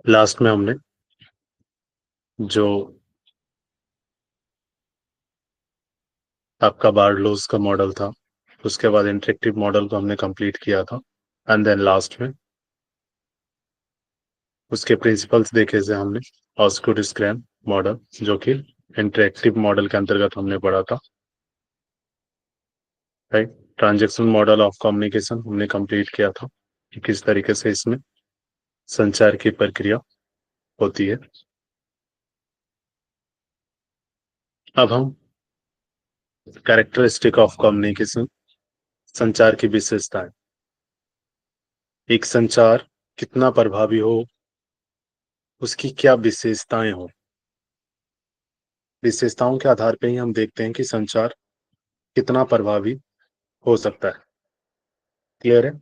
Last में हमने जो आपका बार्लोस का मॉडल था, उसके बाद इंटरेक्टिव मॉडल को हमने कंप्लीट किया था, एंड देन लास्ट में उसके प्रिंसिपल्स देखे थे हमने। ऑस्कुड स्क्रैम मॉडल, जो कि इंटरेक्टिव मॉडल के अंतर्गत हमने पढ़ा था, right. Transaction model of communication हमने कंप्लीट किया था कि किस तरीके से इसमें संचार की प्रक्रिया होती है। अब हम कैरेक्टरिस्टिक ऑफ कम्युनिकेशन, संचार की विशेषताएं, एक संचार कितना प्रभावी हो, उसकी क्या विशेषताएं हो, विशेषताओं के आधार पर ही हम देखते हैं कि संचार कितना प्रभावी हो सकता है। क्लियर है?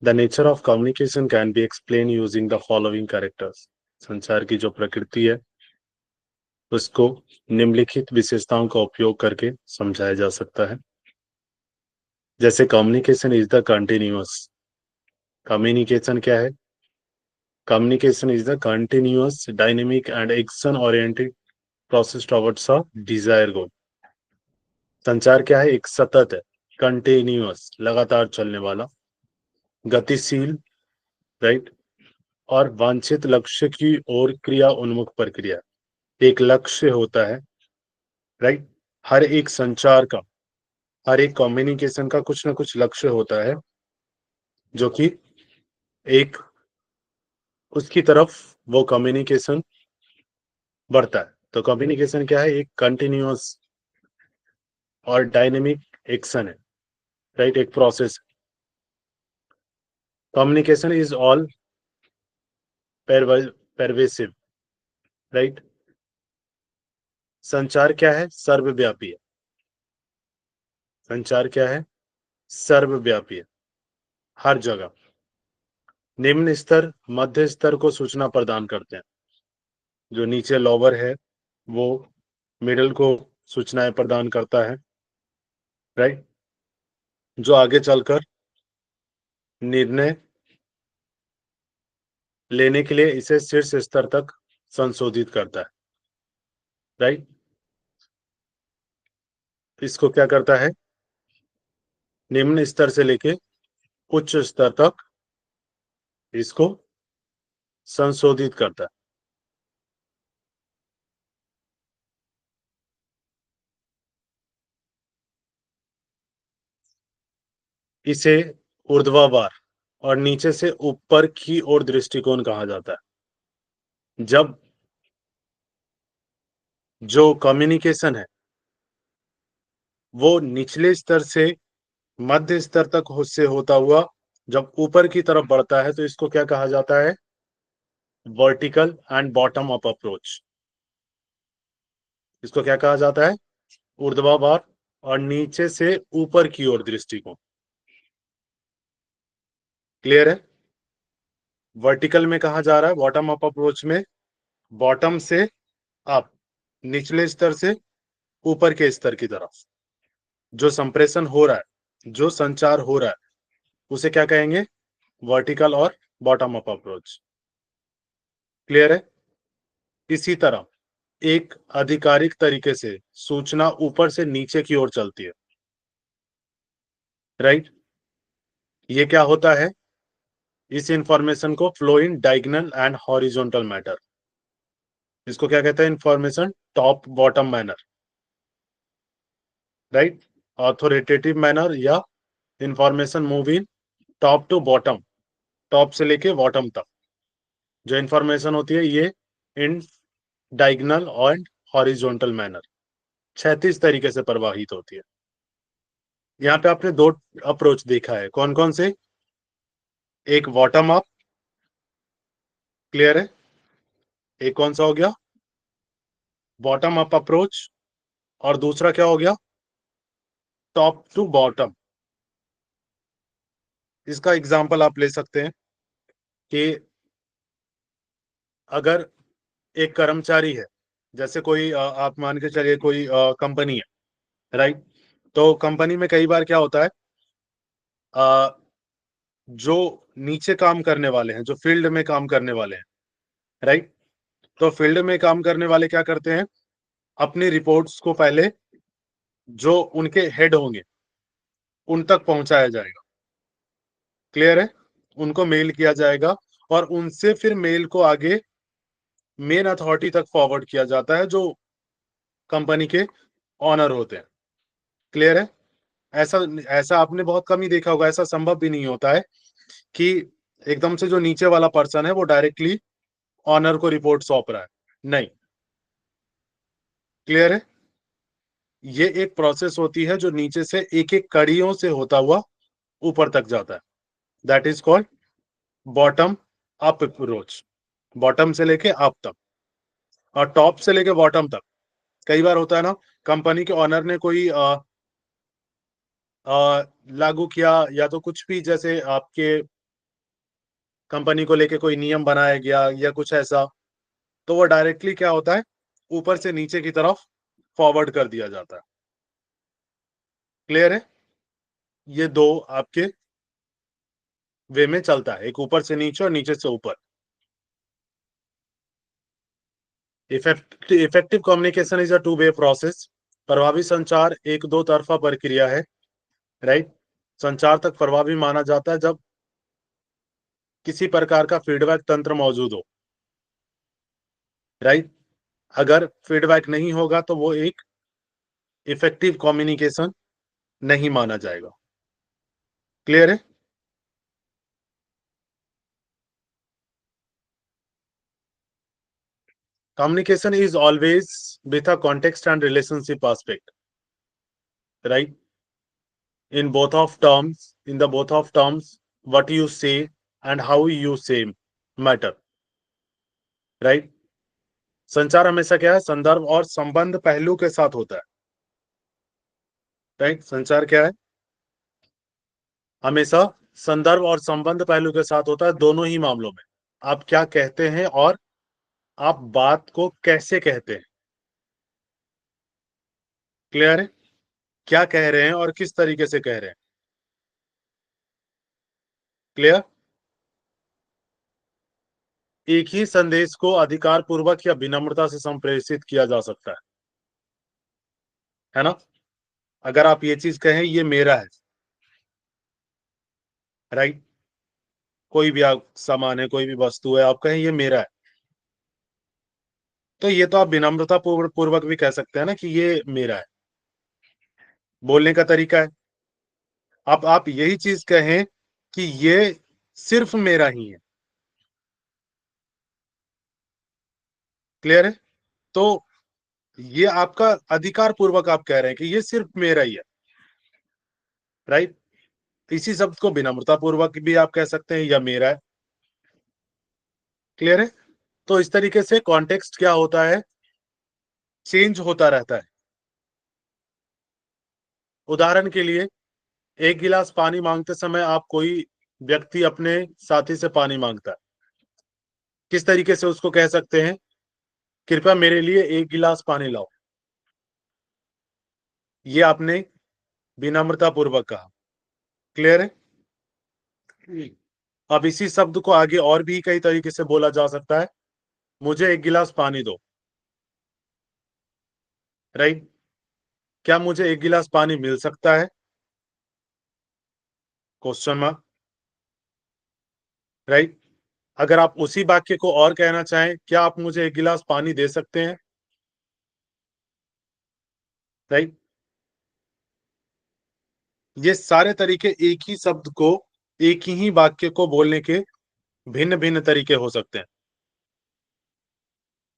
The nature of communication can be explain using the following characters. संचार की जो प्रकृति है उसको निम्नलिखित विशेषताओं का उपयोग करके समझाया जा सकता है। जैसे communication is the continuous. Communication क्या है? Communication is the continuous, dynamic and action oriented process towards a desire goal. संचार क्या है? एक सतत है, कंटिन्यूअस, लगातार चलने वाला, गतिशील, राइट, और वांछित लक्ष्य की ओर क्रिया उन्मुख प्रक्रिया। एक लक्ष्य होता है, राइट। हर एक संचार का, हर एक कम्युनिकेशन का कुछ ना कुछ लक्ष्य होता है, जो कि एक उसकी तरफ वो कम्युनिकेशन बढ़ता है। तो कम्युनिकेशन क्या है? एक कंटिन्यूअस और डायनेमिक एक्शन है, राइट, एक process. Communication is all pervasive, right. संचार क्या है? सर्वव्यापी है। संचार क्या है? सर्वव्यापी है, हर जगह। निम्न स्तर मध्य स्तर को सूचना प्रदान करते हैं। जो नीचे लोअर है वो मिडिल को सूचनाएं प्रदान करता है, राइट। जो आगे चलकर निर्णय लेने के लिए इसे शीर्ष स्तर तक संशोधित करता है, राइट। इसको क्या करता है? निम्न स्तर से लेके उच्च स्तर तक इसको संशोधित करता है। इसे ऊर्ध्वाधर और नीचे से ऊपर की ओर दृष्टिकोण कहा जाता है। जब जो कम्युनिकेशन है वो निचले स्तर से मध्य स्तर तक से होता हुआ जब ऊपर की तरफ बढ़ता है तो इसको क्या कहा जाता है? Vertical and bottom up approach. इसको क्या कहा जाता है? ऊर्ध्वाधर और नीचे से ऊपर की ओर दृष्टिकोण। क्लियर है? वर्टिकल में कहा जा रहा है, बॉटम अप अप्रोच में बॉटम से अप, निचले स्तर से ऊपर के स्तर की तरफ जो संप्रेषण हो रहा है, जो संचार हो रहा है, उसे क्या कहेंगे? वर्टिकल और बॉटम अप अप्रोच। क्लियर है? इसी तरह एक आधिकारिक तरीके से सूचना ऊपर से नीचे की ओर चलती है, राइट। ये क्या होता है? इस इंफॉर्मेशन को flow in diagonal and horizontal matter. इसको क्या कहते हैं? Information top bottom manner, right. Authoritative manner या information move in top to bottom, top से लेके बॉटम तक जो इंफॉर्मेशन होती है ये इन डायगोनल और हॉरिजॉन्टल मैनर, क्षैतिज तरीके से प्रवाहित होती है। यहाँ पे आपने दो अप्रोच देखा है, कौन कौन से? एक बॉटम अप, क्लियर है। एक कौन सा हो गया? Bottom up approach. और दूसरा क्या हो गया? Top to bottom. इसका एग्जांपल आप ले सकते हैं कि अगर एक कर्मचारी है, जैसे कोई आप मान के चलिए कोई कंपनी है, राइट। तो कंपनी में कई बार क्या होता है, जो नीचे काम करने वाले हैं, जो फील्ड में काम करने वाले हैं, राइट? तो फील्ड में काम करने वाले क्या करते हैं, अपनी रिपोर्ट्स को पहले जो उनके हेड होंगे उन तक पहुंचाया जाएगा। क्लियर है? उनको मेल किया जाएगा और उनसे फिर मेल को आगे मेन अथॉरिटी तक फॉरवर्ड किया जाता है, जो कंपनी के ऑनर होते हैं। क्लियर है? ऐसा ऐसा आपने बहुत कम ही देखा होगा, ऐसा संभव भी नहीं होता है कि एकदम से जो नीचे वाला पर्सन है वो डायरेक्टली ऑनर को रिपोर्ट सौंप रहा है, नहीं। क्लियर है? ये एक प्रोसेस होती है जो नीचे से एक एक कड़ियों से होता हुआ ऊपर तक जाता है। That is called bottom up approach. Bottom से लेके अप तक और टॉप से लेके बॉटम तक। कई बार होता है ना, कंपनी के ऑनर ने कोई लागू किया या तो कुछ भी, जैसे आपके कंपनी को लेके कोई नियम बनाया गया या कुछ ऐसा, तो वो डायरेक्टली क्या होता है, ऊपर से नीचे की तरफ फॉरवर्ड कर दिया जाता है। क्लियर है? ये दो आपके वे में चलता है, एक ऊपर से नीचे और नीचे से ऊपर। Effective communication is a two way process. प्रभावी संचार एक दो तरफा प्रक्रिया है, राइट? संचार तक प्रभावी माना जाता है जब किसी प्रकार का फीडबैक तंत्र मौजूद हो, राइट? अगर फीडबैक नहीं होगा तो वो एक इफेक्टिव कम्युनिकेशन नहीं माना जाएगा। क्लियर है? Communication is always with a context and relationship aspect, right? In the both of terms, what you say and how you say matter, right? संचार हमेशा क्या है, संदर्भ और संबंध पहलू के साथ होता है, राइट? संचार क्या है, हमेशा संदर्भ और संबंध पहलू के साथ होता है, दोनों ही मामलों में। आप क्या कहते हैं और आप बात को कैसे कहते हैं। क्लियर है? क्या कह रहे हैं और किस तरीके से कह रहे हैं। क्लियर? एक ही संदेश को अधिकार पूर्वक या विनम्रता से संप्रेषित किया जा सकता है ना? अगर आप ये चीज कहें ये मेरा है, राइट? कोई भी आप सामान है, कोई भी वस्तु है, आप कहें ये मेरा है, तो ये तो आप विनम्रता पूर्वक भी कह सकते हैं ना कि ये मेरा है। बोलने का तरीका है। आप यही चीज कहें कि ये सिर्फ मेरा ही है। क्लियर है? तो ये आपका अधिकार पूर्वक आप कह रहे हैं कि ये सिर्फ मेरा ही है, राइट? इसी शब्द को विनम्रता पूर्वक भी आप कह सकते हैं, या मेरा है। क्लियर है? तो इस तरीके से कॉन्टेक्स्ट क्या होता है, चेंज होता रहता है। उदाहरण के लिए, एक गिलास पानी मांगते समय आप कोई व्यक्ति अपने साथी से पानी मांगता है, किस तरीके से उसको कह सकते हैं, कृपया मेरे लिए एक गिलास पानी लाओ। ये आपने विनम्रता पूर्वक कहा। क्लियर है? अब इसी शब्द को आगे और भी कई तरीके से बोला जा सकता है, मुझे एक गिलास पानी दो, राइट? क्या मुझे एक गिलास पानी मिल सकता है? Question mark, right? अगर आप उसी वाक्य को और कहना चाहें, क्या आप मुझे एक गिलास पानी दे सकते हैं, राइट? ये सारे तरीके एक ही शब्द को, एक ही वाक्य को बोलने के भिन्न भिन्न तरीके हो सकते हैं।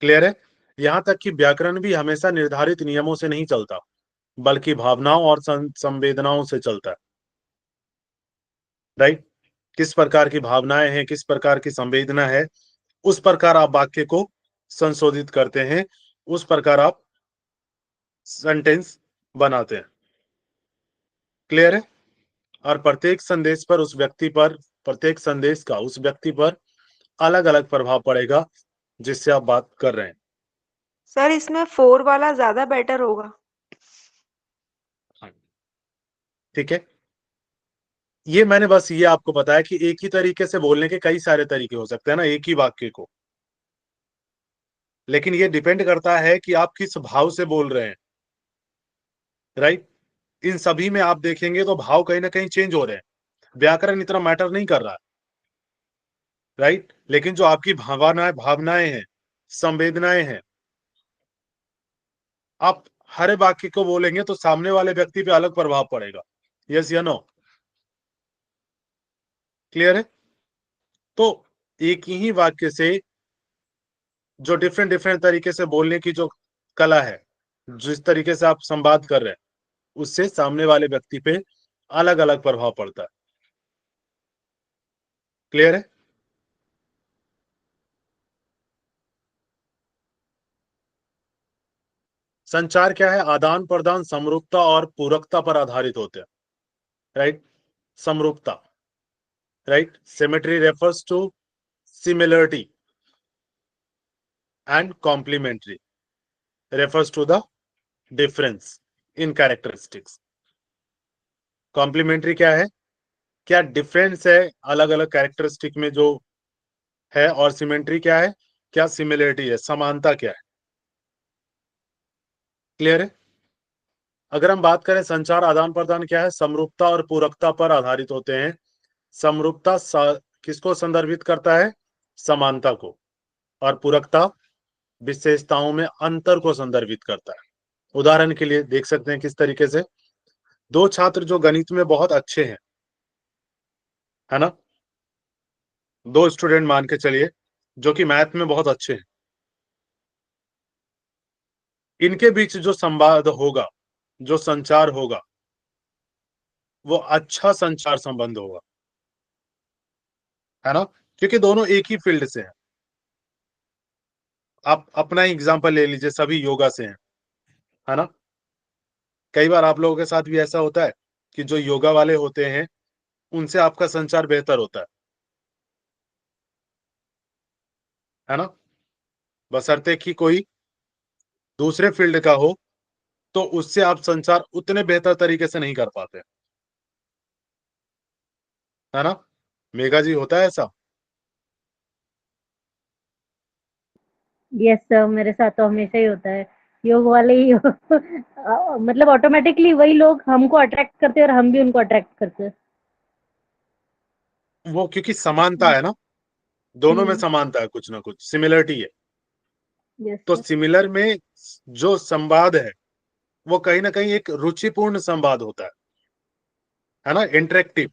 क्लियर है? यहां तक कि व्याकरण भी हमेशा निर्धारित नियमों से नहीं चलता, बल्कि भावनाओं और संवेदनाओं से चलता है, राइट? किस प्रकार की भावनाएं हैं, किस प्रकार की संवेदना है, उस प्रकार आप वाक्य को संशोधित करते हैं, उस प्रकार आप सेंटेंस बनाते हैं। क्लियर है? और प्रत्येक संदेश का उस व्यक्ति पर अलग अलग प्रभाव पड़ेगा जिससे आप बात कर रहे हैं। सर इसमें 4 वाला ज्यादा बेटर होगा। ठीक है? ये मैंने बस ये आपको बताया कि एक ही तरीके से बोलने के कई सारे तरीके हो सकते हैं ना एक ही वाक्य को, लेकिन ये डिपेंड करता है कि आप किस भाव से बोल रहे हैं, राइट। इन सभी में आप देखेंगे तो भाव कहीं ना कहीं चेंज हो रहे हैं, व्याकरण इतना मैटर नहीं कर रहा है, राइट। लेकिन जो आपकी भावनाएं भावनाएं हैं, संवेदनाएं हैं, आप हर वाक्य को बोलेंगे तो सामने वाले व्यक्ति पे अलग प्रभाव पड़ेगा। यस या नो? क्लियर है? तो एक ही वाक्य से जो डिफरेंट डिफरेंट तरीके से बोलने की जो कला है, जिस तरीके से आप संवाद कर रहे हैं, उससे सामने वाले व्यक्ति पे अलग अलग प्रभाव पड़ता है। क्लियर है? संचार क्या है? आदान प्रदान, समरूपता और पूरकता पर आधारित होते हैं, राइट। समरूपता, right. Symmetry refers to similarity and complementary refers to the difference in characteristics. Complementary क्या है? क्या डिफरेंस है अलग अलग कैरेक्टरिस्टिक में जो है, और सिमेट्री क्या है? क्या सिमिलरिटी है, समानता क्या है। क्लियर है? अगर हम बात करें संचार आदान प्रदान क्या है, समरूपता और पूरकता पर आधारित होते हैं। समरूपता किसको संदर्भित करता है? समानता को। और पूरकता विशेषताओं में अंतर को संदर्भित करता है। उदाहरण के लिए देख सकते हैं किस तरीके से, दो छात्र जो गणित में बहुत अच्छे हैं, है ना, दो स्टूडेंट मान के चलिए जो कि मैथ में बहुत अच्छे हैं, इनके बीच जो संवाद होगा, जो संचार होगा, वो अच्छा संचार संबंध होगा, है ना, क्योंकि दोनों एक ही फील्ड से हैं। आप अपना ही एग्जांपल ले लीजिए, सभी योगा से हैं, है ना। कई बार आप लोगों के साथ भी ऐसा होता है कि जो योगा वाले होते हैं उनसे आपका संचार बेहतर होता है ना, बशर्ते कि कोई दूसरे फील्ड का हो तो उससे आप संचार उतने बेहतर तरीके से नहीं कर पाते, है ना। मेघा जी, होता है ऐसा? यस सर, मेरे साथ तो हमेशा ही होता है। योग वाले ही मतलब ऑटोमेटिकली वही लोग हमको अट्रैक्ट करते हैं और हम भी उनको अट्रैक्ट करते हैं। वो क्योंकि समानता है ना, दोनों में हम्म। समानता है, कुछ ना कुछ सिमिलरिटी है। यस तो सर। सिमिलर में जो संवाद है वो कहीं ना कहीं एक रुचिपूर्ण संवाद होता है ना, इंटरेक्टिव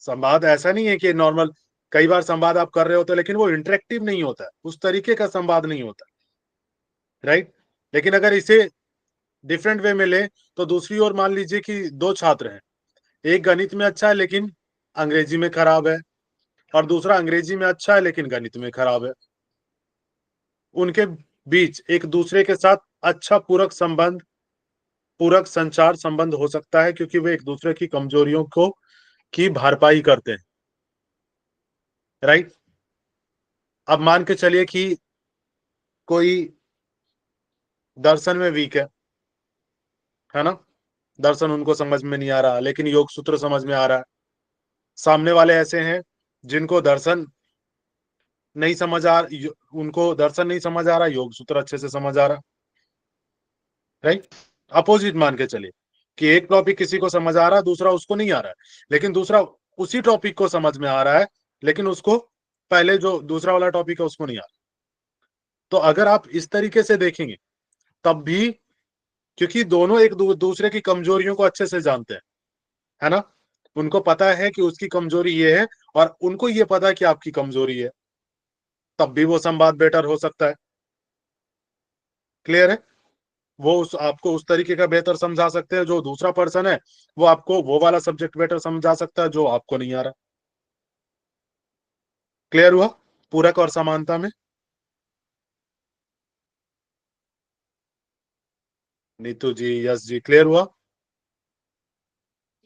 संवाद। ऐसा नहीं है कि नॉर्मल, कई बार संवाद आप कर रहे होते हैं लेकिन वो इंटरेक्टिव नहीं होता है, उस तरीके का संवाद नहीं होता, राइट। लेकिन अगर इसे डिफरेंट वे में ले तो दूसरी ओर मान लीजिए कि दो छात्र हैं, एक गणित में अच्छा है लेकिन अंग्रेजी में खराब है, और दूसरा अंग्रेजी में अच्छा है लेकिन गणित में खराब है। उनके बीच एक दूसरे के साथ अच्छा पूरक संबंध, पूरक संचार संबंध हो सकता है, क्योंकि वे एक दूसरे की कमजोरियों को की भरपाई करते हैं, राइट। अब मान के चलिए कि कोई दर्शन में वीक है ना, दर्शन उनको समझ में नहीं आ रहा लेकिन योग सूत्र समझ में आ रहा है। सामने वाले ऐसे हैं जिनको दर्शन नहीं समझ आ, उनको दर्शन नहीं समझ आ रहा, योग सूत्र अच्छे से समझ आ रहा, राइट। अपोजिट मान के चलिए कि एक टॉपिक किसी को समझ आ रहा है, दूसरा उसको नहीं आ रहा है, लेकिन दूसरा उसी टॉपिक को समझ में आ रहा है, लेकिन उसको पहले जो दूसरा वाला टॉपिक है उसको नहीं आ रहा। तो अगर आप इस तरीके से देखेंगे तब भी, क्योंकि दोनों एक दूसरे की कमजोरियों को अच्छे से जानते हैं, है ना, उनको पता है कि उसकी कमजोरी ये है और उनको ये पता है कि आपकी कमजोरी है, तब भी वो संवाद बेटर हो सकता है। क्लियर है? वो आपको उस तरीके का बेहतर समझा सकते हैं, जो दूसरा पर्सन है वो आपको वो वाला सब्जेक्ट बेटर समझा सकता है जो आपको नहीं आ रहा। क्लियर हुआ पूरक और समानता में? नीतू जी, यस जी, क्लियर हुआ?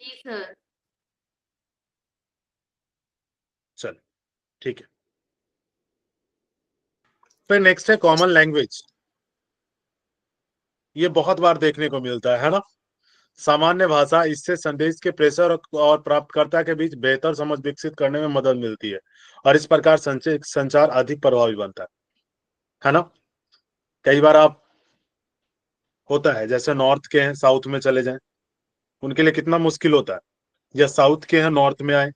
जी सर। चल, ठीक है। फिर नेक्स्ट है कॉमन लैंग्वेज। ये बहुत बार देखने को मिलता है ना। सामान्य भाषा, इससे संदेश के प्रेषक और प्राप्तकर्ता के बीच बेहतर समझ विकसित करने में मदद मिलती है और इस प्रकार संचार अधिक प्रभावी बनता है ना। कई बार आप होता है जैसे नॉर्थ के हैं साउथ में चले जाएं, उनके लिए कितना मुश्किल होता है, या साउथ के हैं नॉर्थ में आए,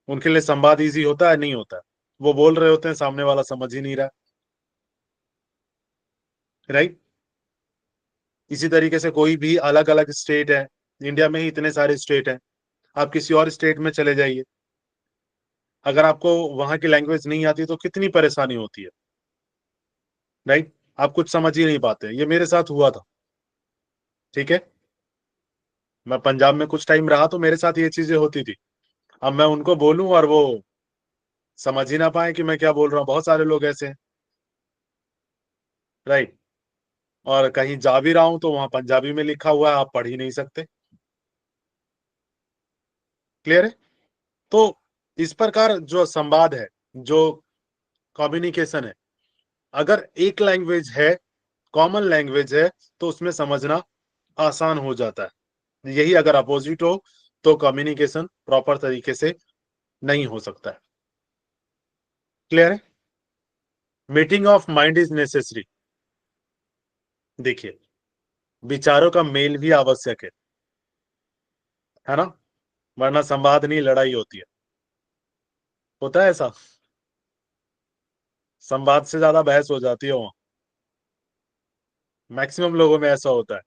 उनके लिए संवाद इजी होता है नहीं होता है? वो बोल रहे होते हैं, सामने वाला समझ ही नहीं रहा, राइट। इसी तरीके से कोई भी अलग अलग स्टेट है, इंडिया में ही इतने सारे स्टेट हैं, आप किसी और स्टेट में चले जाइए, अगर आपको वहां की लैंग्वेज नहीं आती तो कितनी परेशानी होती है, राइट। आप कुछ समझ ही नहीं पाते। ये मेरे साथ हुआ था, ठीक है। मैं पंजाब में कुछ टाइम रहा तो मेरे साथ ये चीजें होती थी। अब मैं उनको बोलूं और वो समझ ही ना पाए कि मैं क्या बोल रहा हूँ। बहुत सारे लोग ऐसे हैं, राइट। और कहीं जा भी रहा हूं तो वहां पंजाबी में लिखा हुआ है, आप पढ़ ही नहीं सकते। क्लियर है। तो इस प्रकार जो संवाद है, जो कम्युनिकेशन है, अगर एक लैंग्वेज है, कॉमन लैंग्वेज है, तो उसमें समझना आसान हो जाता है। यही अगर अपोजिट हो तो कम्युनिकेशन प्रॉपर तरीके से नहीं हो सकता है। क्लियर है। Meeting of mind is necessary. देखिए, विचारों का मेल भी आवश्यक है ना, वरना संवाद नहीं लड़ाई होती है। होता है ऐसा, संवाद से ज्यादा बहस हो जाती है वहां, मैक्सिमम लोगों में ऐसा होता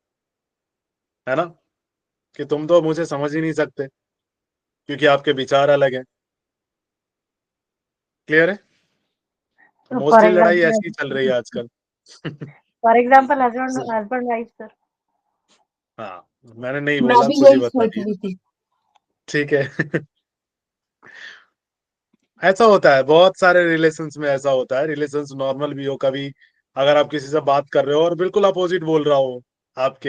है ना, कि तुम तो मुझे समझ ही नहीं सकते क्योंकि आपके विचार अलग हैं। क्लियर है। तो मोस्टली लड़ाई ऐसी ही चल रही है आजकल। For example husband wife sir. हाँ, मैंने नहीं मैं बोला, भी खुद ही यही बता सोच दिया, रही थी। ठीक है। ऐसा होता है, बहुत सारे रिलेशंस में ऐसा होता है। रिलेशंस नॉर्मल भी हो, कभी अगर आप किसी से बात कर रहे हो और बिल्कुल अपोजिट बोल रहा हो आपके,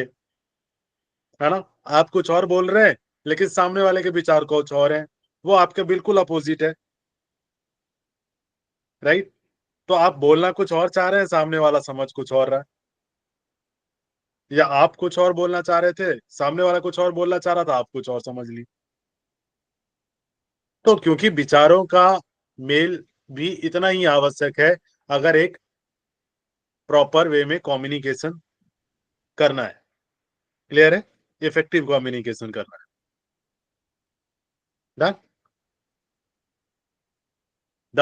है ना, आप कुछ और बोल रहे हैं लेकिन सामने वाले के विचार कुछ और हैं, वो आपके बिल्कुल अपोजिट है, राइट। तो आप बोलना कुछ और चाह रहे हैं, सामने वाला समझ कुछ और रहा है, या आप कुछ और बोलना चाह रहे थे, सामने वाला कुछ और बोलना चाह रहा था, आप कुछ और समझ ली। तो क्योंकि विचारों का मेल भी इतना ही आवश्यक है अगर एक प्रॉपर वे में कम्युनिकेशन करना है। क्लियर है। इफेक्टिव कम्युनिकेशन करना है। Done. The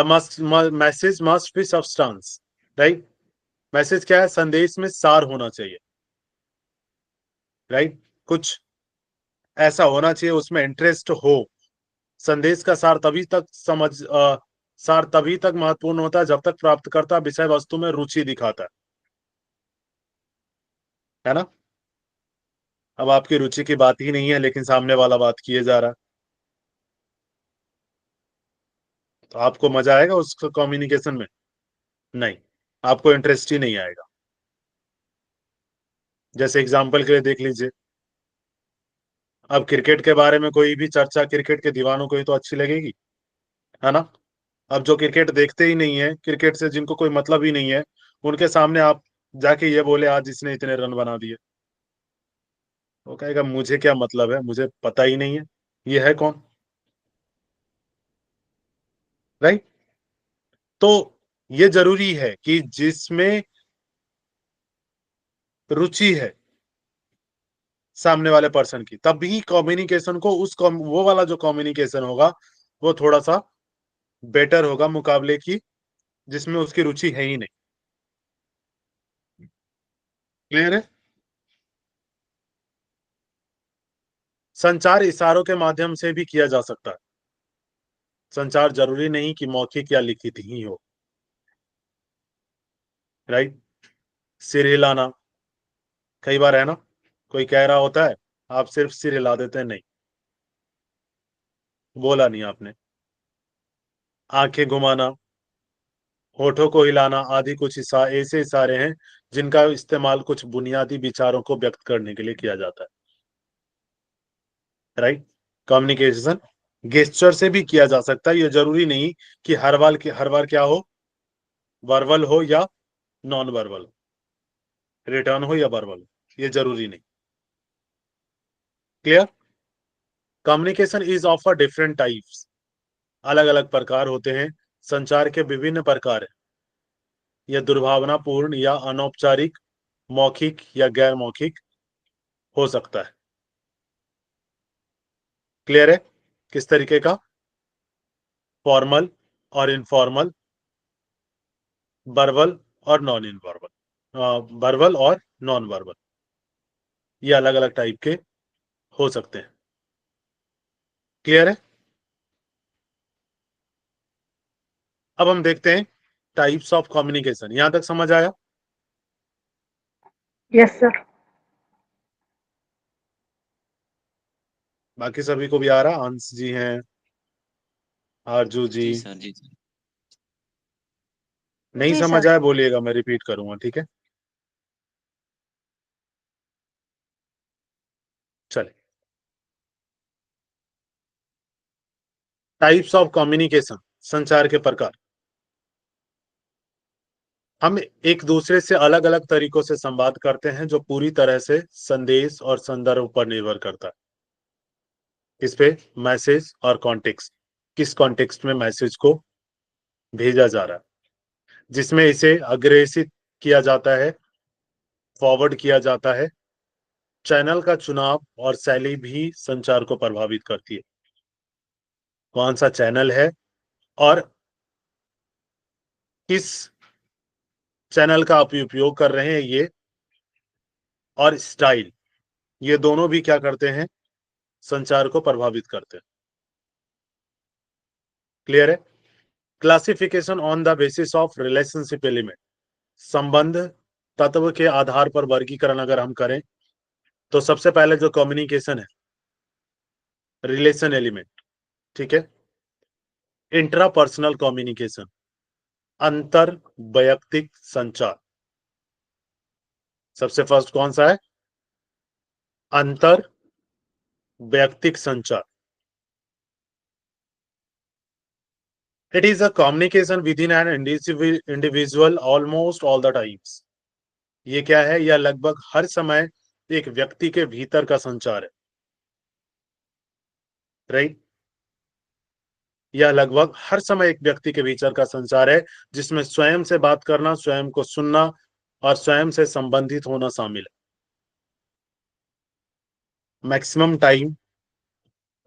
message must be substance, right. Message क्या है, संदेश में सार होना चाहिए, राइट। कुछ ऐसा होना चाहिए, उसमें इंटरेस्ट हो। संदेश का सार तभी तक महत्वपूर्ण होता है जब तक प्राप्तकर्ता विषय वस्तु में रुचि दिखाता है ना। अब आपकी रुचि की बात ही नहीं है लेकिन सामने वाला बात किए जा रहा है, तो आपको मजा आएगा उस कम्युनिकेशन में? नहीं, आपको इंटरेस्ट ही नहीं आएगा। जैसे एग्जाम्पल के लिए देख लीजिए, अब क्रिकेट के बारे में कोई भी चर्चा क्रिकेट के दीवानों को ही तो अच्छी लगेगी, है ना। अब जो क्रिकेट देखते ही नहीं है, क्रिकेट से जिनको कोई मतलब ही नहीं है, उनके सामने आप जाके ये बोले आज इसने इतने रन बना दिए, वो कहेगा मुझे क्या मतलब है, मुझे पता ही नहीं है ये है कौन, राइट। तो ये जरूरी है कि जिसमें रुचि है सामने वाले पर्सन की, तभी कम्युनिकेशन को वो वाला जो कम्युनिकेशन होगा वो थोड़ा सा बेटर होगा मुकाबले की जिसमें उसकी रुचि है ही नहीं। क्लियर है। संचार इशारों के माध्यम से भी किया जा सकता है। संचार जरूरी नहीं कि मौखिक या लिखित ही हो, राइट। सिर हिलाना, कई बार है ना, कोई कह रहा होता है, आप सिर्फ सिर हिला देते हैं, नहीं बोला नहीं आपने। आंखें घुमाना, होठों को हिलाना आदि कुछ ऐसे इशारे हैं जिनका इस्तेमाल कुछ बुनियादी विचारों को व्यक्त करने के लिए किया जाता है, राइट। कम्युनिकेशन गेस्चर से भी किया जा सकता है। ये जरूरी नहीं कि हर बार क्या हो, वर्बल हो या नॉन वर्बल, रिटर्न हो या वर्बल, ये जरूरी नहीं। Clear? Communication is of a different types, अलग अलग प्रकार होते हैं, संचार के विभिन्न प्रकार हैं, यह दुर्भावनापूर्ण या अनौपचारिक, मौखिक या गैर मौखिक हो सकता है। क्लियर है? किस तरीके का? फॉर्मल और इनफॉर्मल, वर्बल और नॉन इनवर्बल, वर्बल और नॉन वर्बल, ये अलग अलग टाइप के हो सकते हैं। क्लियर है? अब हम देखते हैं टाइप्स ऑफ कम्युनिकेशन। यहां तक समझ आया? Yes sir. बाकी सभी को भी आ रहा? अंश जी हैं, आरजू जी। जी सर, जी सर। नहीं जी समझ सर। आया बोलिएगा, मैं रिपीट करूंगा, ठीक है? चले, टाइप्स ऑफ कम्युनिकेशन, संचार के प्रकार। हम एक दूसरे से अलग अलग तरीकों से संवाद करते हैं, जो पूरी तरह से संदेश और संदर्भ पर निर्भर करता है। इस पे मैसेज और कॉन्टेक्स्ट, किस कॉन्टेक्स्ट में मैसेज को भेजा जा रहा है, जिसमें इसे अग्रेसित किया जाता है, फॉरवर्ड किया जाता है। चैनल का चुनाव और शैली भी संचार को प्रभावित करती है। कौन सा चैनल है और किस चैनल का आप उपयोग कर रहे हैं, ये और स्टाइल, ये दोनों भी क्या करते हैं? संचार को प्रभावित करते हैं। क्लियर है? Classification on the basis of relationship element, संबंध तत्व के आधार पर वर्गीकरण अगर हम करें, तो सबसे पहले जो कम्युनिकेशन है, रिलेशन एलिमेंट, ठीक है? इंट्रापर्सनल कम्युनिकेशन, अंतर वैयक्तिक संचार। सबसे फर्स्ट कौन सा है? अंतर वैयक्तिक संचार। It is a communication with in an individual almost all the times. ये क्या है? यह लगभग हर समय एक व्यक्ति के भीतर का संचार है, राइट? यह लगभग हर समय एक व्यक्ति के भीतर का संचार है, जिसमें स्वयं से बात करना, स्वयं को सुनना और स्वयं से संबंधित होना शामिल है। मैक्सिमम टाइम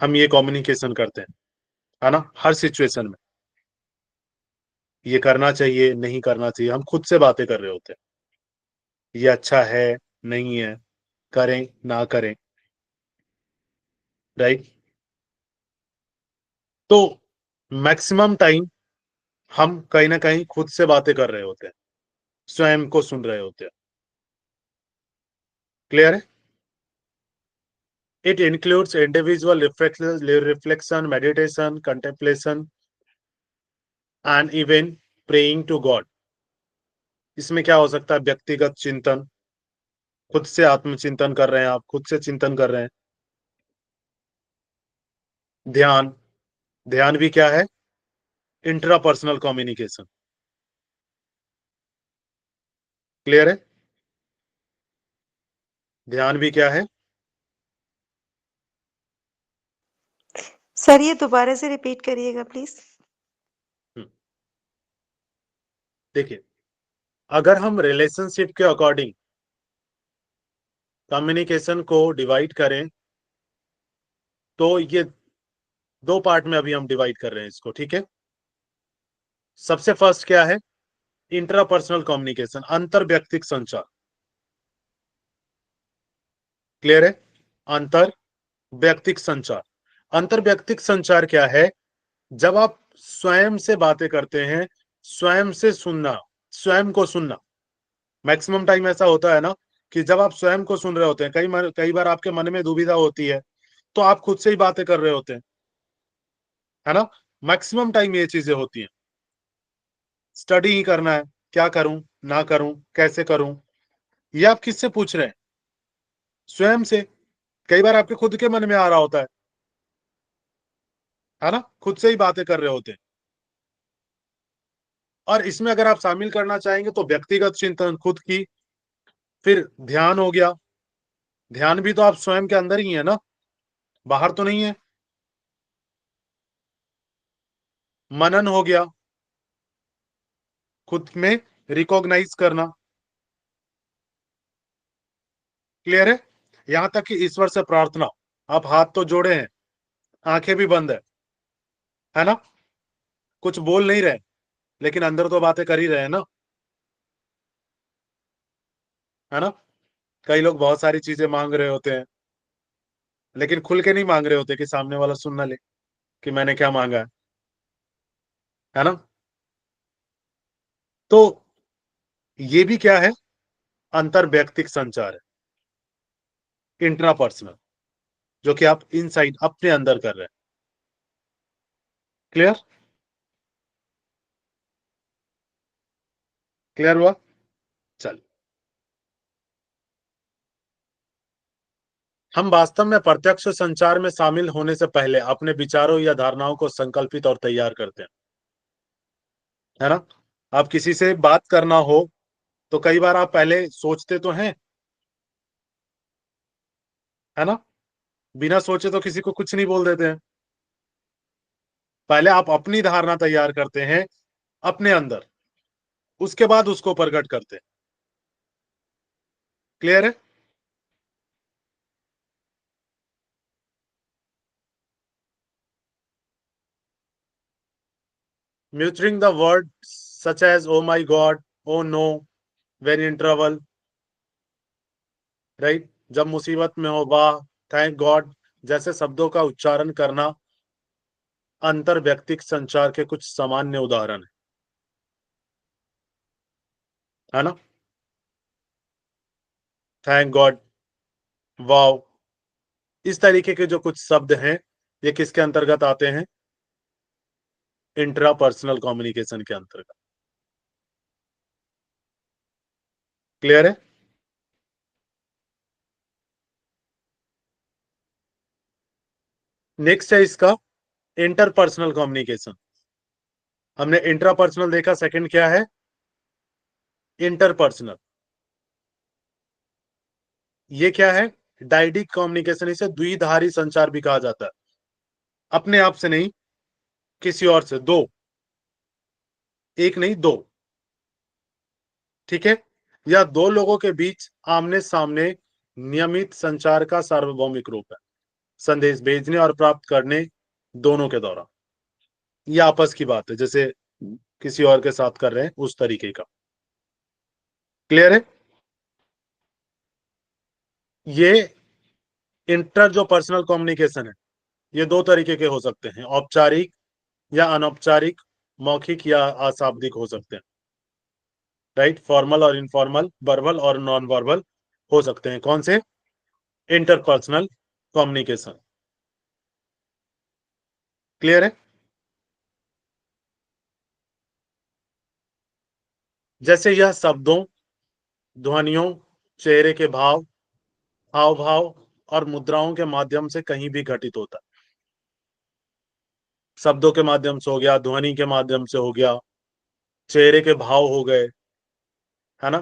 हम ये कम्युनिकेशन करते हैं, है ना? हर सिचुएशन में ये करना चाहिए, नहीं करना चाहिए, हम खुद से बातें कर रहे होते हैं। ये अच्छा है, नहीं है, करें ना करें, राइट? तो मैक्सिमम टाइम हम कहीं ना कहीं खुद से बातें कर रहे होते हैं, स्वयं को सुन रहे होते हैं। क्लियर है? It includes individual reflection, meditation, contemplation and even praying to God. इसमें क्या हो सकता है? व्यक्तिगत चिंतन, खुद से आत्मचिंतन कर रहे हैं, आप खुद से चिंतन कर रहे हैं। ध्यान, ध्यान भी क्या है? Intrapersonal communication. क्लियर है? ध्यान भी क्या है? सर ये दोबारा से रिपीट करिएगा प्लीज। देखिए, अगर हम रिलेशनशिप के अकॉर्डिंग कम्युनिकेशन को डिवाइड करें, तो ये दो पार्ट में अभी हम डिवाइड कर रहे हैं इसको, ठीक है? सबसे फर्स्ट क्या है? इंट्रापर्सनल कम्युनिकेशन, अंतर व्यक्तिक संचार। क्लियर है? अंतर व्यक्तिक संचार। अंतर व्यक्तिक संचार क्या है? जब आप स्वयं से बातें करते हैं, स्वयं से सुनना, स्वयं को सुनना। मैक्सिमम टाइम ऐसा होता है ना कि जब आप स्वयं को सुन रहे होते हैं, कई बार आपके मन में दुविधा होती है, तो आप खुद से ही बातें कर रहे होते हैं, है ना? मैक्सिमम टाइम ये चीजें होती हैं। स्टडी ही करना है, क्या करूं, ना करूं, कैसे करूं, ये आप किससे पूछ रहे हैं? स्वयं से। कई बार आपके खुद के मन में आ रहा होता है ना? खुद से ही बातें कर रहे होते हैं। और इसमें अगर आप शामिल करना चाहेंगे तो व्यक्तिगत चिंतन खुद की, फिर ध्यान हो गया। ध्यान भी तो आप स्वयं के अंदर ही है ना? बाहर तो नहीं है। मनन हो गया, खुद में रिकॉग्नाइज करना। क्लियर है? यहां तक कि ईश्वर से प्रार्थना, आप हाथ तो जोड़े हैं, आंखें भी बंद है ना, कुछ बोल नहीं रहे, लेकिन अंदर तो बातें कर ही रहे हैं ना, है ना। कई लोग बहुत सारी चीजें मांग रहे होते हैं, लेकिन खुल के नहीं मांग रहे होते कि सामने वाला सुन ना ले कि मैंने क्या मांगा है ना। तो ये भी क्या है, अंतर व्यक्तिक संचार है, इंट्रापर्सनल, जो कि आप इनसाइड अपने अंदर कर रहे हैं। क्लियर? क्लियर हुआ? चल, हम वास्तव में प्रत्यक्ष संचार में शामिल होने से पहले अपने विचारों या धारणाओं को संकल्पित और तैयार करते हैं, है ना। आप किसी से बात करना हो तो कई बार आप पहले सोचते तो हैं, है ना। बिना सोचे तो किसी को कुछ नहीं बोल देते हैं। पहले आप अपनी धारणा तैयार करते हैं अपने अंदर, उसके बाद उसको प्रकट करते हैं। क्लियर है? Muttering the word such as oh my god, oh no, when in trouble, right, जब मुसीबत में हो, वाह, थैंक गॉड, जैसे शब्दों का उच्चारण करना अंतर व्यक्तिक संचार के कुछ सामान्य उदाहरण है ना। थैंक गॉड, वाओ, इस तरीके के जो कुछ शब्द हैं, ये किसके अंतर्गत आते हैं? इंट्रापर्सनल कम्युनिकेशन के अंतर्गत। क्लियर है? नेक्स्ट है इसका इंटरपर्सनल कम्युनिकेशन। हमने इंट्रापर्सनल देखा, सेकंड क्या है? इंटरपर्सनल। ये क्या है? डायडिक कम्युनिकेशन, इसे द्विधारी संचार भी कहा जाता है। अपने आप से नहीं, किसी और से, दो, एक नहीं दो, ठीक है। या दो लोगों के बीच आमने सामने नियमित संचार का सार्वभौमिक रूप है, संदेश भेजने और प्राप्त करने दोनों के दौरान। ये आपस की बात है, जैसे किसी और के साथ कर रहे हैं उस तरीके का। क्लियर है? ये इंटर जो पर्सनल कम्युनिकेशन है, ये दो तरीके के हो सकते हैं, औपचारिक या अनौपचारिक, मौखिक या अशाब्दिक हो सकते हैं, राइट। फॉर्मल और इनफॉर्मल, वर्बल और नॉन वर्बल हो सकते हैं। कौन से? Interpersonal communication. क्लियर है? जैसे यह शब्दों, ध्वनियों, चेहरे के भाव, हाव भाव और मुद्राओं के माध्यम से कहीं भी घटित होता है। शब्दों के माध्यम से हो गया, ध्वनि के माध्यम से हो गया, चेहरे के भाव हो गए, है ना।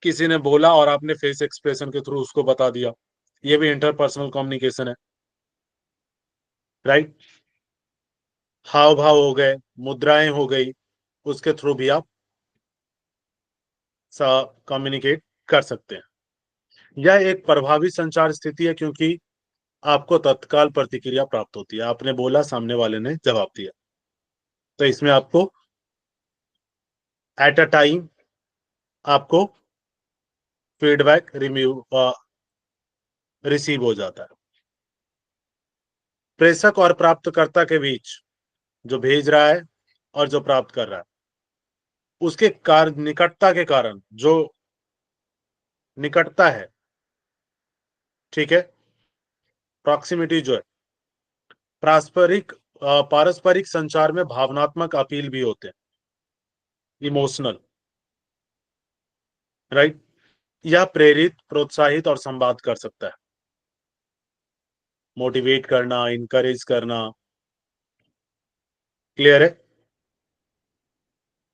किसी ने बोला और आपने फेस एक्सप्रेशन के थ्रू उसको बता दिया, ये भी इंटरपर्सनल कम्युनिकेशन है, राइट। हाव भाव हो गए, मुद्राएं हो गई, उसके थ्रू भी आप कम्युनिकेट कर सकते हैं। यह एक प्रभावी संचार स्थिति है क्योंकि आपको तत्काल प्रतिक्रिया प्राप्त होती है। आपने बोला, सामने वाले ने जवाब दिया, तो इसमें आपको एट अ टाइम आपको फीडबैक रिसीव हो जाता है। प्रेषक और प्राप्तकर्ता के बीच, जो भेज रहा है और जो प्राप्त कर रहा है, उसके कार्य निकटता के कारण जो निकटता है, ठीक है, प्रॉक्सिमिटी जो है, पारस्परिक संचार में भावनात्मक अपील भी होते हैं, इमोशनल, राइट। यह प्रेरित, प्रोत्साहित और संवाद कर सकता है, मोटिवेट करना, इनकरेज करना। क्लियर है?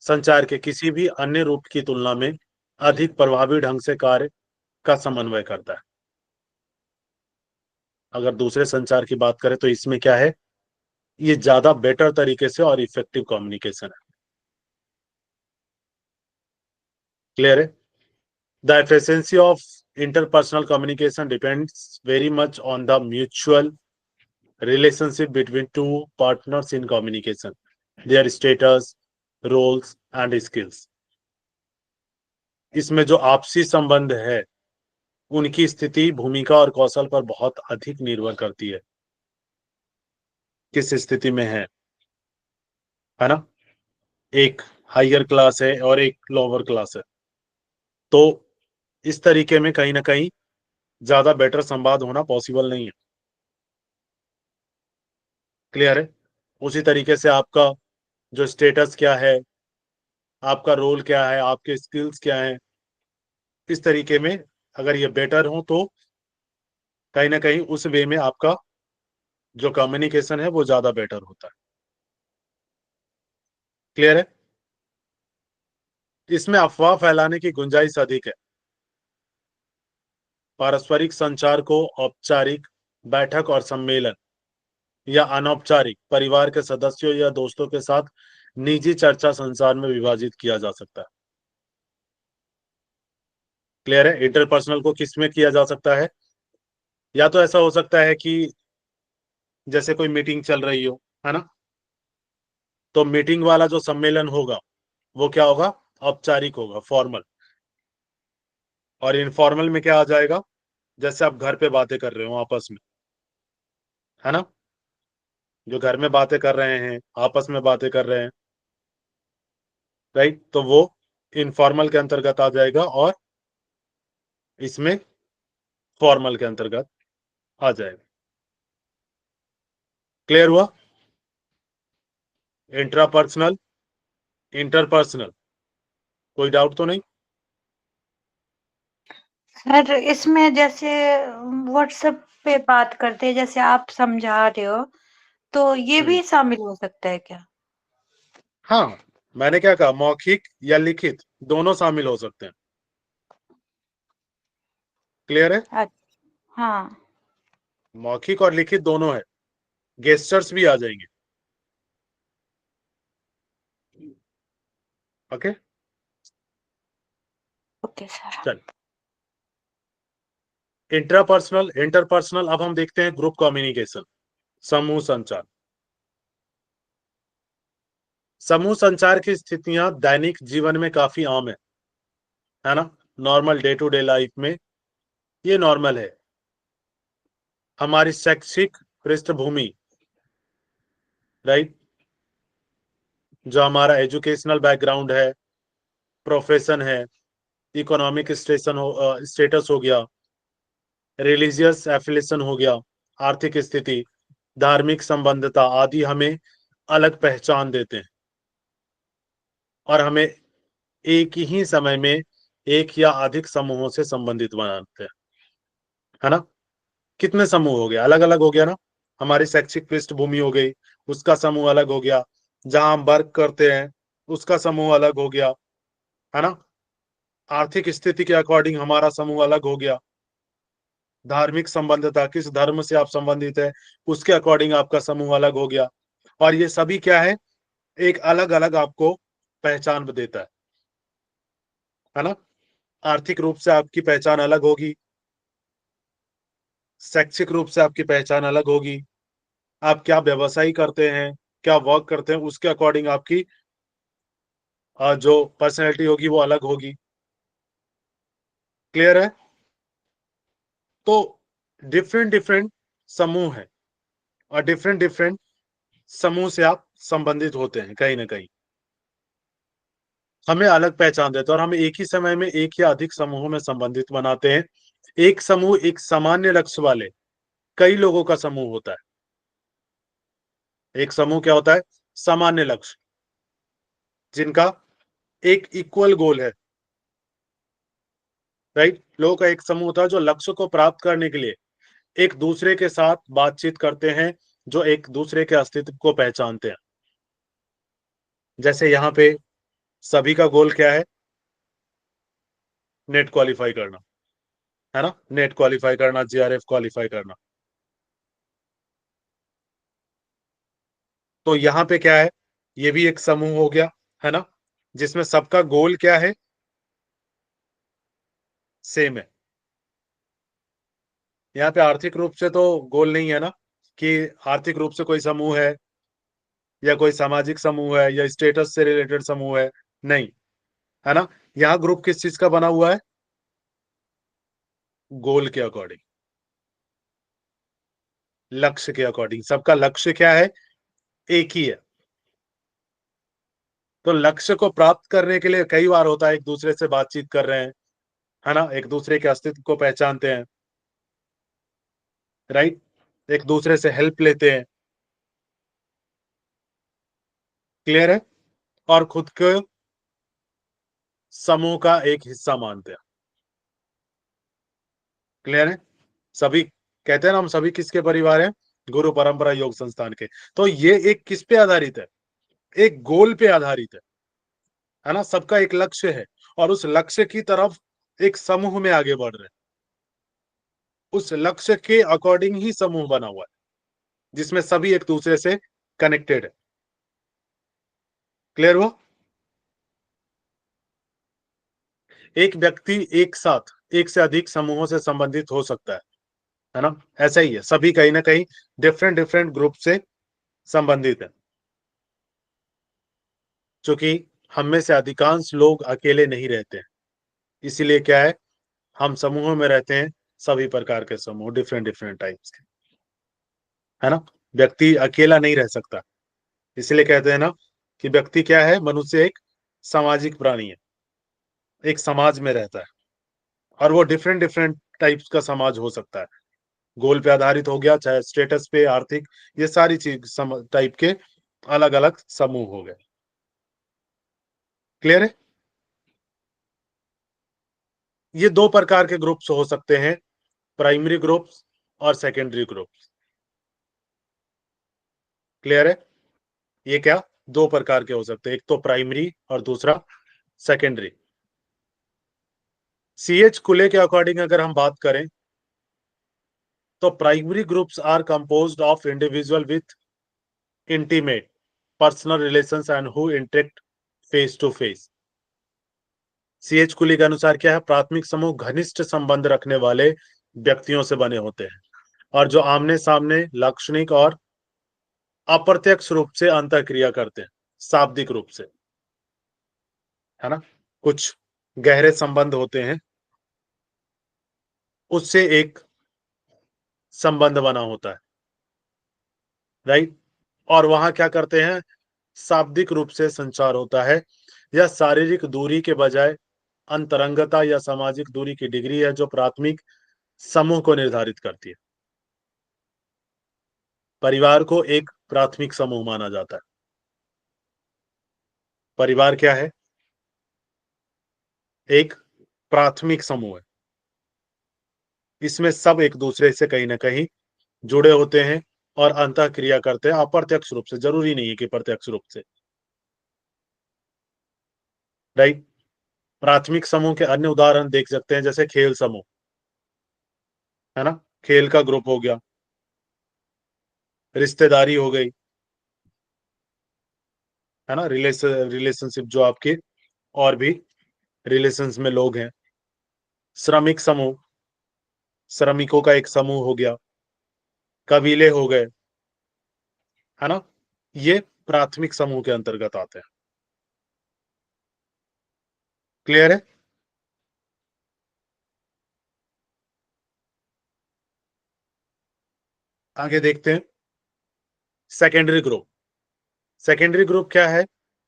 संचार के किसी भी अन्य रूप की तुलना में अधिक प्रभावी ढंग से कार्य का समन्वय करता है। अगर दूसरे संचार की बात करें तो इसमें क्या है, ये ज्यादा बेटर तरीके से और इफेक्टिव कम्युनिकेशन है। क्लियर है? The efficiency of interpersonal communication depends very much on the mutual relationship between two partners in communication, their status, roles and skills. इसमें जो आपसी संबंध है उनकी स्थिति, भूमिका और कौशल पर बहुत अधिक निर्भर करती है, किस स्थिति में है ना? एक हायर क्लास है और एक लोअर क्लास है, तो इस तरीके में कहीं ना कहीं ज्यादा बेटर संवाद होना पॉसिबल नहीं है। क्लियर है? उसी तरीके से आपका जो स्टेटस क्या है, आपका रोल क्या है, आपके स्किल्स क्या है, इस तरीके में अगर ये बेटर हो तो कहीं ना कहीं उस वे में आपका जो कम्युनिकेशन है वो ज्यादा बेटर होता है। क्लियर है? इसमें अफवाह फैलाने की गुंजाइश अधिक है। पारस्परिक संचार को औपचारिक बैठक और सम्मेलन या अनौपचारिक परिवार के सदस्यों या दोस्तों के साथ निजी चर्चा संसार में विभाजित किया जा सकता है। क्लियर है? इंटरपर्सनल को किस में किया जा सकता है? या तो ऐसा हो सकता है कि जैसे कोई मीटिंग चल रही हो, है ना, तो मीटिंग वाला जो सम्मेलन होगा वो क्या होगा, औपचारिक होगा, फॉर्मल। और इनफॉर्मल में क्या आ जाएगा, जैसे आप घर पे बातें कर रहे हो आपस में, है ना, जो घर में बातें कर रहे हैं, आपस में बातें कर रहे हैं, राइट, तो वो इनफॉर्मल के अंतर्गत आ जाएगा और इसमें फॉर्मल के अंतर्गत आ जाएगा। क्लियर हुआ? इंट्रापर्सनल, इंटरपर्सनल, कोई डाउट तो नहीं? सर इसमें जैसे व्हाट्सएप पे बात करते हैं, जैसे आप समझा रहे हो, तो ये भी शामिल हो सकता है क्या? हाँ, मैंने क्या कहा, मौखिक या लिखित दोनों शामिल हो सकते हैं। क्लियर है? हाँ। मौखिक और लिखित दोनों है, गेस्चर्स भी आ जाएंगे। Okay, okay sir. चल। इंट्रापर्सनल, इंटरपर्सनल, अब हम देखते हैं ग्रुप कम्युनिकेशन, समूह संचार। समूह संचार की स्थितियां दैनिक जीवन में काफी आम है ना, normal day to day life में ये नॉर्मल है। हमारी शैक्षिक पृष्ठभूमि, राइट, जो हमारा एजुकेशनल बैकग्राउंड है, प्रोफेशन है, इकोनॉमिक स्टेटस हो गया, रिलीजियस एफिलिएशन हो गया, आर्थिक स्थिति, धार्मिक संबंधता आदि हमें अलग पहचान देते हैं और हमें एक ही समय में एक या अधिक समूहों से संबंधित बनाते हैं, है ना। कितने समूह हो गया, अलग अलग हो गया ना। हमारी शैक्षिक पृष्ठभूमि हो गई, उसका समूह अलग हो गया। जहां हम वर्क करते हैं उसका समूह अलग हो गया, है ना। आर्थिक स्थिति के अकॉर्डिंग हमारा समूह अलग हो गया। धार्मिक संबंधता, किस धर्म से आप संबंधित है उसके अकॉर्डिंग आपका समूह अलग हो गया। और ये सभी क्या है, एक अलग अलग आपको पहचान देता है ना। आर्थिक रूप से आपकी पहचान अलग होगी, शैक्षिक रूप से आपकी पहचान अलग होगी, आप क्या व्यवसाय करते हैं, क्या वर्क करते हैं, उसके अकॉर्डिंग आपकी जो पर्सनैलिटी होगी वो अलग होगी। क्लियर है? तो डिफरेंट डिफरेंट समूह है और डिफरेंट डिफरेंट समूह से आप संबंधित होते हैं कहीं ना कहीं, हमें अलग पहचान देते हैं और हमें एक ही समय में एक या अधिक समूहों में संबंधित बनाते हैं। एक समूह एक सामान्य लक्ष्य वाले कई लोगों का समूह होता है। एक समूह क्या होता है, सामान्य लक्ष्य, जिनका एक इक्वल गोल है, राइट। लोगों का एक समूह होता है जो लक्ष्य को प्राप्त करने के लिए एक दूसरे के साथ बातचीत करते हैं, जो एक दूसरे के अस्तित्व को पहचानते हैं। जैसे यहाँ पे सभी का गोल क्या है, नेट क्वालिफाई करना, है ना, नेट क्वालिफाई करना, जीआरएफ क्वालिफाई करना। तो यहाँ पे क्या है, ये भी एक समूह हो गया, है ना, जिसमें सबका गोल क्या है, सेम है। यहाँ पे आर्थिक रूप से तो गोल नहीं है ना, कि आर्थिक रूप से कोई समूह है या कोई सामाजिक समूह है या स्टेटस से रिलेटेड समूह है, नहीं, है ना। यहाँ ग्रुप किस चीज का बना हुआ है, गोल के अकॉर्डिंग, लक्ष्य के अकॉर्डिंग। सबका लक्ष्य क्या है, एक ही है। तो लक्ष्य को प्राप्त करने के लिए कई बार होता है एक दूसरे से बातचीत कर रहे हैं, है ना, एक दूसरे के अस्तित्व को पहचानते हैं, राइट, एक दूसरे से हेल्प लेते हैं, क्लियर है, और खुद को समूह का एक हिस्सा मानते हैं, क्लियर है। सभी कहते हैं ना, हम सभी किसके परिवार हैं, गुरु परंपरा योग संस्थान के। तो ये एक किस पे आधारित है, एक गोल पे आधारित है ना, सबका एक लक्ष्य है और उस लक्ष्य की तरफ एक समूह में आगे बढ़ रहे हैं। उस लक्ष्य के अकॉर्डिंग ही समूह बना हुआ है, जिसमें सभी एक दूसरे से कनेक्टेड है, क्लियर हुआ। एक व्यक्ति एक साथ एक से अधिक समूहों से संबंधित हो सकता है ना, ऐसा ही है, सभी कहीं ना कहीं डिफरेंट डिफरेंट ग्रुप से संबंधित है, क्योंकि हम में से अधिकांश लोग अकेले नहीं रहते हैं, इसीलिए क्या है, हम समूहों में रहते हैं, सभी प्रकार के समूह, डिफरेंट डिफरेंट टाइप्स के, है ना। व्यक्ति अकेला नहीं रह सकता, इसलिए कहते हैं ना कि व्यक्ति क्या है, मनुष्य एक सामाजिक प्राणी है, एक समाज में रहता है, और वो डिफरेंट डिफरेंट टाइप्स का समाज हो सकता है, गोल पे आधारित हो गया, चाहे स्टेटस पे, आर्थिक, ये सारी चीज टाइप के अलग अलग समूह हो गए, क्लियर है। ये दो प्रकार के ग्रुप्स हो सकते हैं, प्राइमरी ग्रुप्स और सेकेंडरी ग्रुप्स, क्लियर है। ये क्या, दो प्रकार के हो सकते हैं, एक तो प्राइमरी और दूसरा सेकेंडरी। सीएच कुले के अकॉर्डिंग अगर हम बात करें, तो primary groups are composed of individual with intimate personal relations and who interact face to face. CH Cooley के अनुसार क्या है, प्राथमिक समूह घनिष्ठ संबंध रखने वाले व्यक्तियों से बने होते हैं और जो आमने सामने लाक्षणिक और अप्रत्यक्ष रूप से अंतःक्रिया करते हैं, शाब्दिक रूप से, है ना, कुछ गहरे संबंध होते हैं, उससे एक संबंध बना होता है, राइट। और वहां क्या करते हैं, शाब्दिक रूप से संचार होता है, यह शारीरिक दूरी के बजाय अंतरंगता या सामाजिक दूरी की डिग्री है जो प्राथमिक समूह को निर्धारित करती है। परिवार को एक प्राथमिक समूह माना जाता है। परिवार क्या है, एक प्राथमिक समूह है, इसमें सब एक दूसरे से कहीं ना कहीं जुड़े होते हैं और अंतःक्रिया करते हैं, अप्रत्यक्ष रूप से, जरूरी नहीं है कि प्रत्यक्ष रूप से, राइट। प्राथमिक समूह के अन्य उदाहरण देख सकते हैं, जैसे खेल समूह, है ना, खेल का ग्रुप हो गया, रिश्तेदारी हो गई, है ना, रिलेशनशिप जो आपके और भी रिलेशंस में लोग हैं। श्रमिक समूह, श्रमिकों का एक समूह हो गया, कबीले हो गए, है ना, ये प्राथमिक समूह के अंतर्गत आते हैं, क्लियर है। आगे देखते हैं सेकेंडरी ग्रुप। सेकेंडरी ग्रुप क्या है,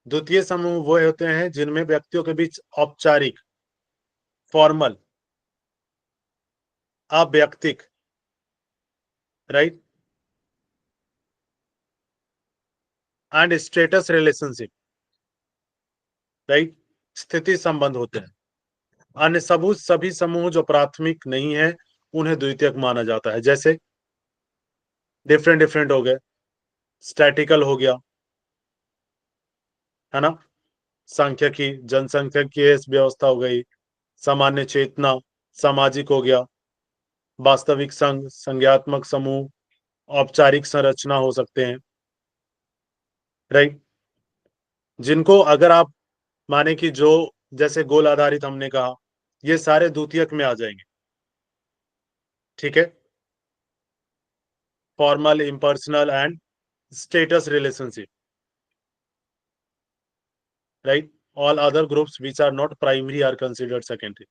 द्वितीय समूह वो होते हैं जिनमें व्यक्तियों के बीच औपचारिक, फॉर्मल, अवैयक्तिक, right, and status relationship, right, स्थिति संबंध होते हैं। अन्य सभी समूह जो प्राथमिक नहीं है उन्हें द्वितीयक माना जाता है, जैसे डिफरेंट डिफरेंट हो गए, स्टैटिकल हो गया, है ना, सांख्यिकी, जनसंख्यिकीय व्यवस्था हो गई, सामान्य चेतना, सामाजिक हो गया, वास्तविक संघ, संज्ञात्मक समूह, औपचारिक संरचना हो सकते हैं, राइट, जिनको अगर आप माने कि जो जैसे गोल आधारित हमने कहा, ये सारे द्वितीयक में आ जाएंगे, ठीक है, formal, impersonal and status relationship, right, all other groups which are not primary are considered secondary.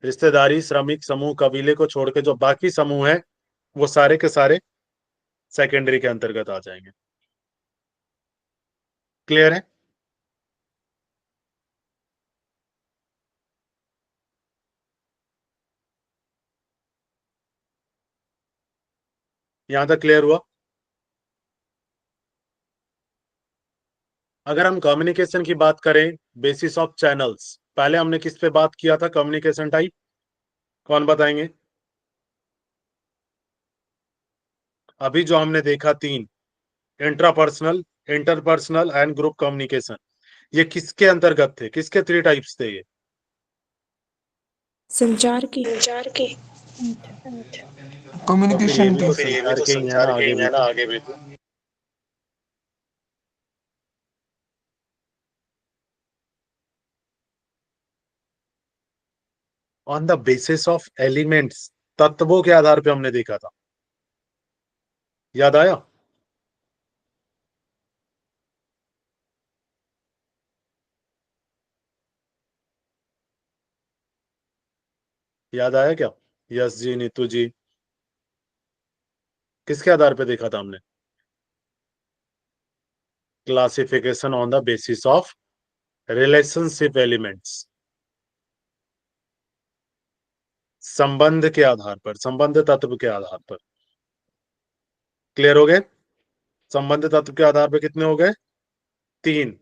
रिश्तेदारी, श्रमिक समूह, कबीले को छोड़ के जो बाकी समूह है वो सारे के सारे सेकेंडरी के अंतर्गत आ जाएंगे। क्लियर है? यहां तक क्लियर हुआ? अगर हम कम्युनिकेशन की बात करें, बेसिस ऑफ चैनल्स, पहले हमने किस पे बात किया था कम्युनिकेशन टाइप? कौन बताएंगे? अभी जो हमने देखा तीन, intrapersonal, interpersonal and group communication, ये किसके अंतर्गत थे? किसके थ्री टाइप्स थे ये? संचार की कम्युनिकेशन के तो फिर ये भी तो संचार के ही है ना, आगे भी तो। On the basis of elements, तत्वों के आधार पे हमने देखा था, याद आया? याद आया क्या? यस जी, नीतू जी, किसके आधार पे देखा था हमने? Classification on the basis of relationship elements, संबंध के आधार पर, संबंध तत्व के आधार पर। क्लियर हो गए? संबंध तत्व के आधार पर कितने हो गए? तीन।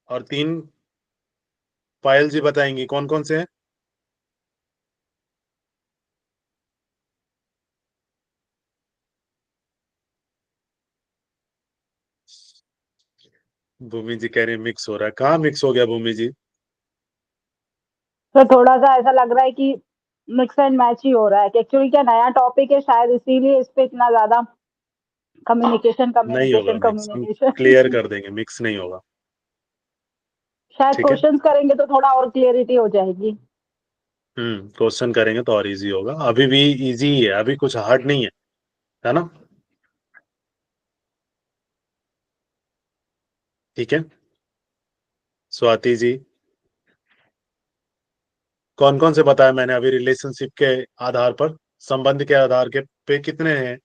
और तीन पायल जी बताएंगी कौन कौन से हैं? भूमि जी कह रहे हैं मिक्स हो रहा है। कहाँ मिक्स हो गया भूमि जी? तो थोड़ा सा ऐसा लग रहा है कि मिक्स एंड मैच ही हो रहा है कि एक्चुअली क्या नया टॉपिक है, शायद इसीलिए इस पे इतना ज्यादा कम्युनिकेशन नहीं होगा कम्युनिकेशन मिक्स, हम क्लियर कम्युनिकेशन। कर देंगे, मिक्स नहीं होगा। शायद ठीक है, क्वेश्चंस करेंगे तो थोड़ा और क्लियरिटी हो जाएगी। क्वेश्चन करेंगे तो और इजी होगा। अभी भी इजी ही है, अभी कुछ हार्ड नहीं है ना? ठीक है, स्वाति जी, कौन कौन से बताया मैंने अभी? रिलेशनशिप के आधार पर, संबंध के आधार के पे कितने हैं,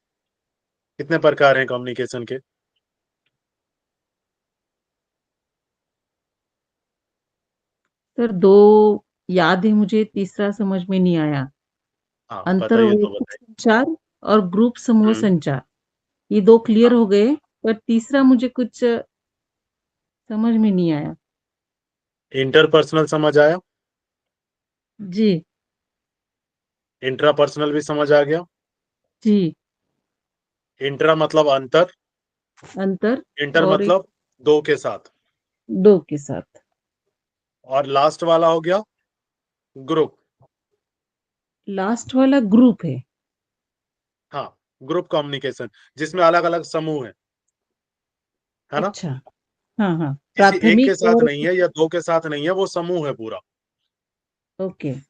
कितने प्रकार हैं कम्युनिकेशन के? सर दो याद है मुझे, तीसरा समझ में नहीं आया। हाँ बताइए, तो अंतर्वैयक्तिक बताइए। संचार और ग्रुप समूह हम्म, संचार, ये दो क्लियर हाँ, हो गए, पर तीसरा मुझे कुछ समझ में नहीं आया। इंटरपर्सनल समझ आया? जी इंट्रापर्सनल भी समझ आ गया? जी। इंट्रा मतलब अंतर, अंतर, इंटर और एक मतलब दो के साथ, दो के साथ। और लास्ट वाला हो गया ग्रुप। लास्ट वाला ग्रुप है। हाँ, ग्रुप कम्युनिकेशन, जिसमें अलग अलग समूह है ना? अच्छा, हाँ हाँ, किसी एक के प्राथमिक साथ और नहीं है या दो के साथ नहीं है, वो समूह है पूरा, ओके। है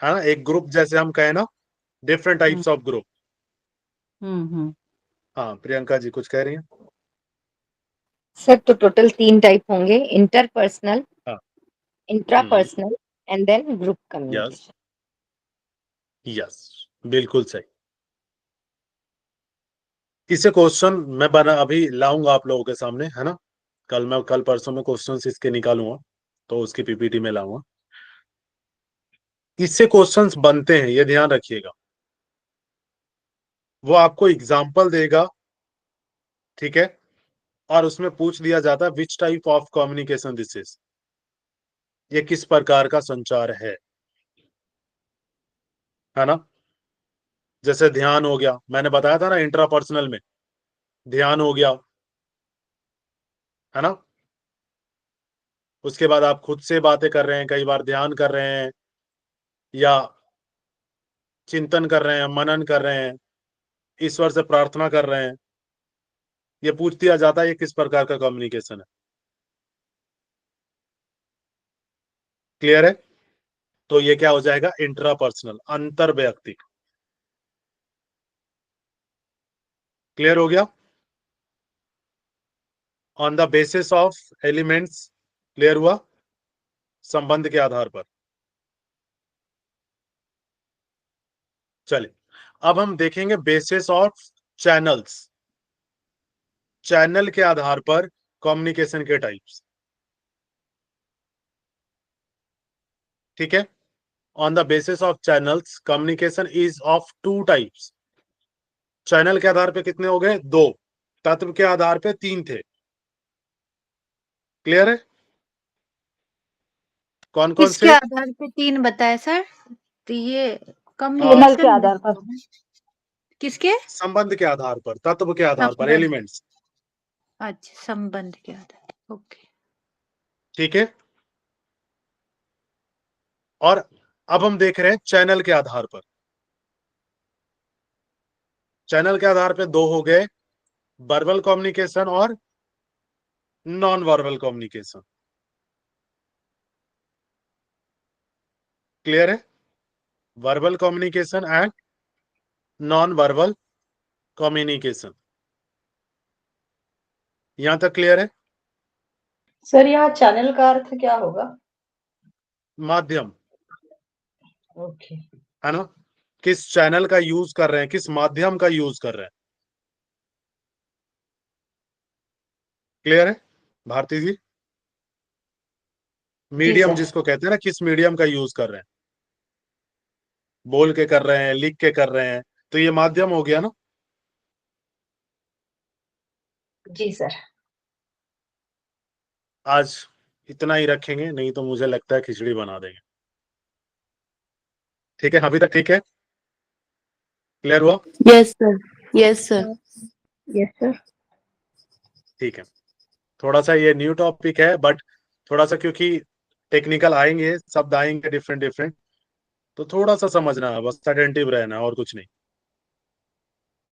ना? एक ग्रुप जैसे हम कहें ना, different hmm types of group. Hmm. हाँ, प्रियंका जी कुछ कह रही हैं? सर तो टोटल 3 टाइप होंगे, इंटरपर्सनल, हाँ। Intrapersonal and then group yes, communication. Yes, बिल्कुल सही। इसे क्वेश्चन मैं बना अभी लाऊंगा आप लोगों के सामने, है ना? कल परसों में क्वेश्चन इसके निकालूंगा, तो उसकी पीपीटी में लाऊंगा। इससे क्वेश्चंस बनते हैं, ये ध्यान रखिएगा। वो आपको एग्जाम्पल देगा, ठीक है, और उसमें पूछ दिया जाता है which type of communication this is, ये किस प्रकार का संचार है ना? जैसे ध्यान हो गया, मैंने बताया था ना, इंट्रापर्सनल में ध्यान हो गया, है ना? उसके बाद आप खुद से बातें कर रहे हैं, कई बार ध्यान कर रहे हैं, या चिंतन कर रहे हैं, मनन कर रहे हैं, ईश्वर से प्रार्थना कर रहे हैं, ये पूछ दिया जाता है ये किस प्रकार का कम्युनिकेशन है। क्लियर है? तो ये क्या हो जाएगा? इंट्रापर्सनल, अंतर वैयक्तिक। क्लियर हो गया? On the basis of elements, clear हुआ? संबंध के आधार पर। चलिए अब हम देखेंगे बेसिस ऑफ चैनल्स, चैनल के आधार पर कम्युनिकेशन के टाइप्स। ठीक है? On the basis of channels communication is of two types. Channel के आधार पे कितने हो गए? दो। तत्व के आधार पे तीन थे। क्लियर है? कौन कौन किसके से? आधार पे 3 बताए सर? तो ये चैनल कम्युनिकेशन के आधार पर। किसके? संबंध के आधार पर, तत्व के आधार पर, संबंध। एलिमेंट्स। अच्छा, संबंध के आधार। ओके। ठीक है? और अब हम देख रहे हैं चैनल के आधार पर। चैनल के आधार पे दो हो गए, वर्बल कम्युनिकेशन और नॉन वर्बल कम्युनिकेशन। क्लियर है? Verbal communication and non verbal communication. यहां तक क्लियर है? सर यहाँ चैनल का अर्थ क्या होगा? माध्यम, ओके। है ना? किस चैनल का यूज कर रहे हैं, किस माध्यम का यूज कर रहे हैं। क्लियर है भारती जी? Medium sir. जिसको कहते हैं ना, किस मीडियम का यूज कर रहे हैं, बोल के कर रहे हैं, लिख के कर रहे हैं, तो ये माध्यम हो गया ना। जी सर। आज इतना ही रखेंगे, नहीं तो मुझे लगता है खिचड़ी बना देंगे। ठीक है? अभी तक ठीक है? क्लियर हुआ? Yes sir, yes sir. Yes sir. ठीक है। थोड़ा सा ये न्यू टॉपिक है, बट थोड़ा सा क्योंकि टेक्निकल आएंगे, शब्द आएंगे डिफरेंट डिफरेंट, तो थोड़ा सा समझना है, बस अटेंटिव रहना है और कुछ नहीं।